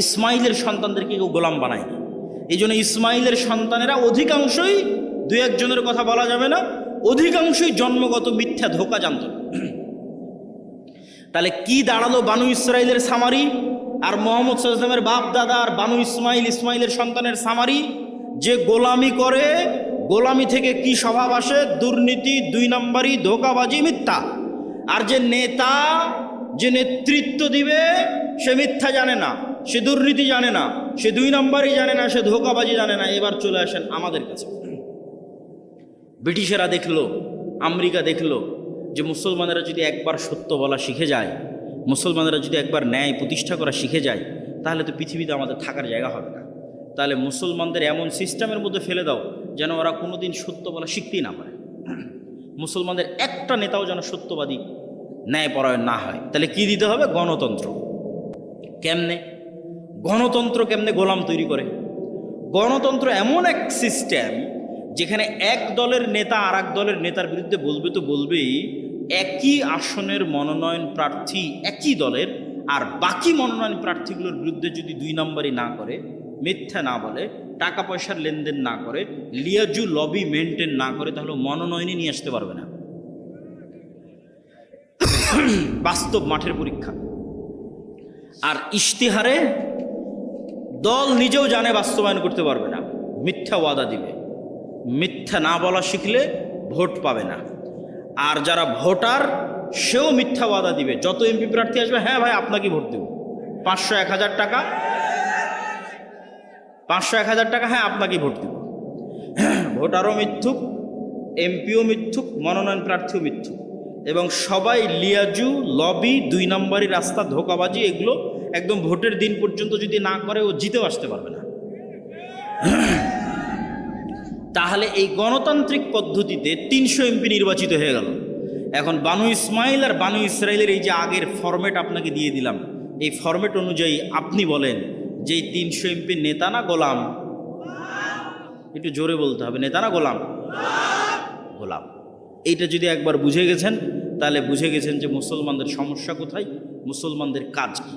ইসমাইলের সন্তানদেরকে কেউ গোলাম বানায় না। এই জন্য ইসমাইলের সন্তানেরা অধিকাংশই, দু একজনের কথা বলা যাবে না, অধিকাংশই জন্মগত মিথ্যা ধোঁকা জানত। তাহলে কি দাঁড়ালো বানু ইসরাইলের সামারি আর মোহাম্মদ সাল্লাল্লাহু আলাইহি ওয়াসাল্লামের বাপ দাদা আর বানু ইসমাইলের সন্তানের সামারি? যে গোলামি করে, গোলামি থেকে কি স্বভাব আসে? দুর্নীতি, 2 নম্বরই, ধোঁকাবাজি, মিথ্যা। আর যে নেতা, যে নেতৃত্ব দিবে, সে মিথ্যা জানে না, সে দুর্নীতি জানে না, সে 2 নম্বরই জানে না, সে ধোঁকাবাজি জানে না। এবার চলে আসেন আমাদের কাছে। ব্রিটিশেরা দেখলো, আমেরিকা দেখলো যে মুসলমানেরা যদি একবার সত্য বলা শিখে যায়, মুসলমানেরা যদি একবার ন্যায় প্রতিষ্ঠা করা শিখে যায়, তাহলে তো পৃথিবীতে আমাদের থাকার জায়গা হবে না। তাহলে মুসলমানদের এমন সিস্টেমের মধ্যে ফেলে দাও যেন ওরা কোনোদিন সত্য বলা শিখতেই না পারে। মুসলমানদের একটা নেতাও যেন সত্যবাদী, ন্যায়পরায়ণ না হয়। তাহলে কি দিতে হবে? গণতন্ত্র। কেমনে গণতন্ত্র? কেমনে গোলাম তৈরি করে? গণতন্ত্র এমন এক সিস্টেম যেখানে এক দলের নেতা আর এক দলের নেতার বিরুদ্ধে বলবে তো বলবেই, একই আসনের মনোনয়ন প্রার্থী একই দলের, আর বাকি মনোনয়ন প্রার্থীগুলোর বিরুদ্ধে যদি 2 নম্বরই না করে, মিথ্যা না বলে, টাকা পয়সার লেনদেন না করে, লিয়াজু লবি মেনটেন না করে, তাহলে মনোনয়নই নিয়ে আসতে পারবে না। বাস্তব মাঠের পরীক্ষা। আর ইশতেহারে দল নিজেও জানে বাস্তবায়ন করতে পারবে না, মিথ্যা ওয়াদা দিবে। মিথ্যা না বলা শিখলে ভোট পাবে না। আর যারা ভোটার, সেও মিথ্যা ওয়াদা দিবে। যত এমপি প্রার্থী আসবে, হ্যাঁ ভাই আপনাকে ভোট দেব, 500-1000 টাকা, 500-1000 টাকা, হ্যাঁ আপনাকে ভোট দেব। ভোটারও মিথ্যুক, এমপিও মিথ্যুক, মনোনয়ন প্রার্থীও মিথ্যুক, এবং সবাই লিয়াজু লবি, 2 নম্বরই রাস্তা, ধোঁকাবাজি, এগুলো একদম ভোটের দিন পর্যন্ত যদি না করে, ও জিতেও আসতে পারবে না। তাহলে এই গণতান্ত্রিক পদ্ধতিতে 300 এমপি নির্বাচিত হয়ে গেল। এখন বানু ইসমাইল আর বানু ইসরাইলের এই যে আগের ফরম্যাট আপনাকে দিয়ে দিলাম, এই ফরম্যাট অনুযায়ী আপনি বলেন যে 300 এমপি নেতা না গোলাম? একটু জোরে বলতে হবে, নেতা না গোলাম? গোলাম। এইটা যদি একবার বুঝে গেছেন, তাহলে বুঝে গেছেন যে মুসলমানদের সমস্যা কোথায়, মুসলমানদের কাজ কি।